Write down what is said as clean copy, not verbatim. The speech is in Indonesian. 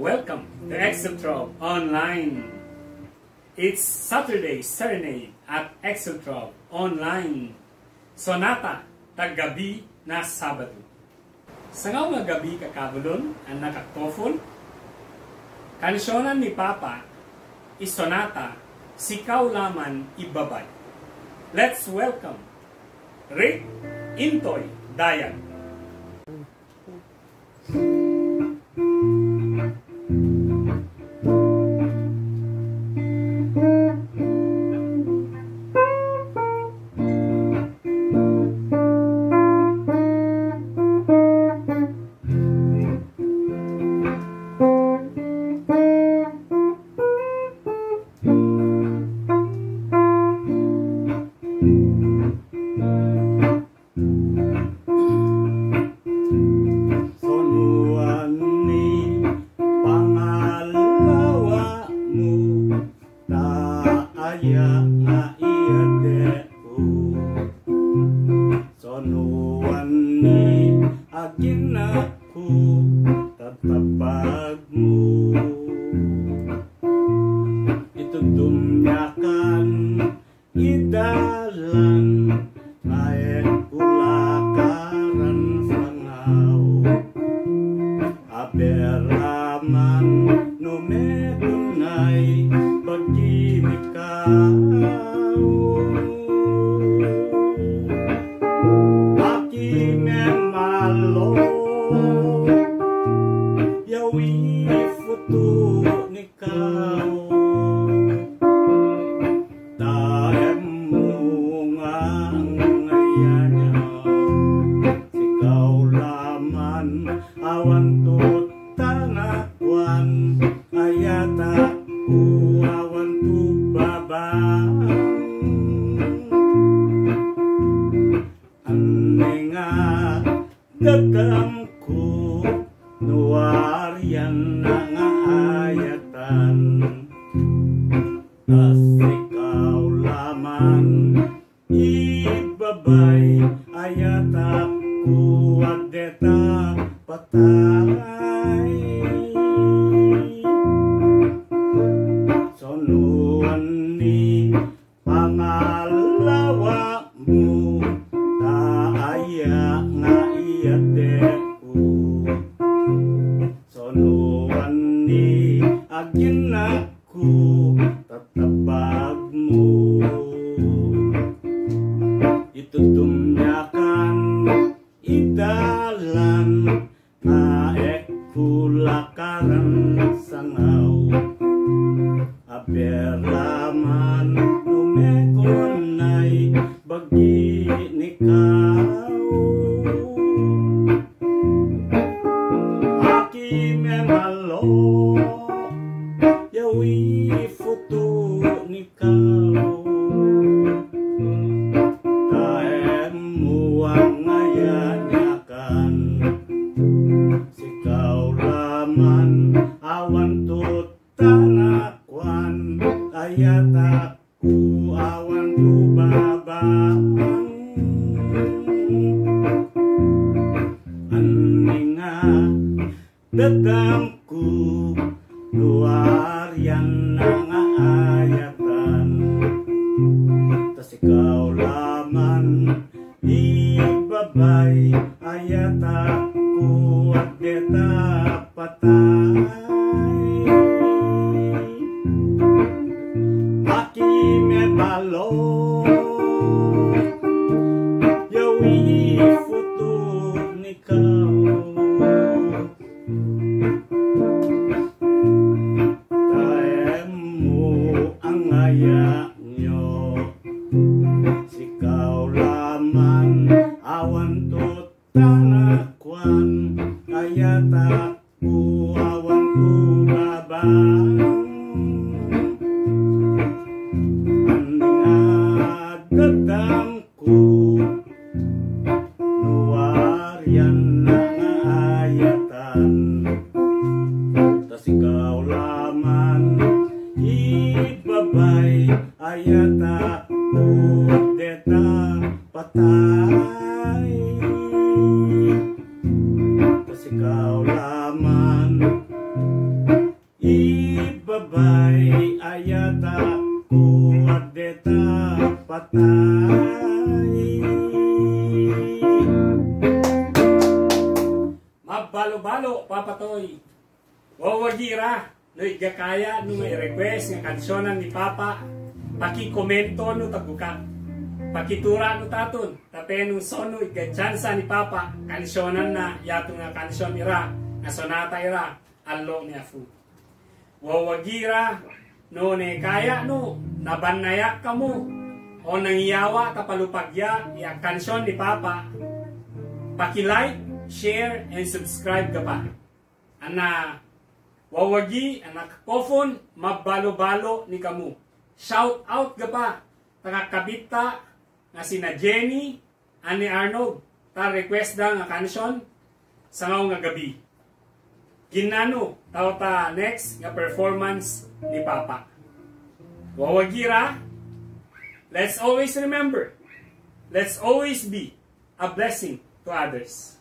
Welcome to Exotrop Online. It's Saturday Serenade at Exotrop Online. Sonata taggabi na Sabado. Sa nga gabi kakabulon ang nakakofon. Kansyonan ni Papa isonata Sikaw Laman Ibabay. Let's welcome Rick Intoy Dayan. Akin ako tatapag mo, itudumyakan idalan kahit kulakaran sangaw aberaman numetunay pagkimikaw. Yawi futu nikaw taem mungang ngayanya sikaw laman awan tu tanakwan ayata ku awan tu babang anenga dekamku nuwarian nangaayatan tasikaw laman ibabay ayatak kuwadeta patay sonuan ni pangalawa mo taaya nga iyadeku sonuan ni agin aku tatapag mo, itudumyakan idalan naek kulakaran sangaw aberaman numekonay bagi nikaw. Memalo yawi foto nikaw taem muang ngayanyakan sikaw laman awan tu tanakwan ayatak ku awan tu babang aninga dadamku luarian nangaayatan tasikaw laman ibabay ayatak kuwadeta patay aki mebalo yawi futu nikaw sikaw laman awan tu tanakwan ayatak ku awan ku babang andingadadamku nuwarian nangaayatan tasikaw laman ibabay ayata patay. Mabalo-balo, papatoy. Wawagira, no igakaya, no may request ng kansyonan ni Papa. Pakikomento, no taguka. Pakitura, no taton. Tapi no sono, igachansa ni Papa. Kansyonan na, yato nga kansyon ira. Na sonata ira, allo ni Afu. Wawagira, no ne kaya, no, nabanaya ka mo. O nangiyawa, tapalupagya, ya kansyon ni Papa. Paki-like, share, and subscribe ka pa. Ana, wawagi, anak kofon, mabalo-balo ni kamu. Shout out ka pa. Takakabita, nga sina Jenny, ani Arnold, ta request da nga kansyon, sa nga gabi. Ginano, tao ta next nga performance ni Papa. Wawagira, let's always remember, let's always be a blessing to others.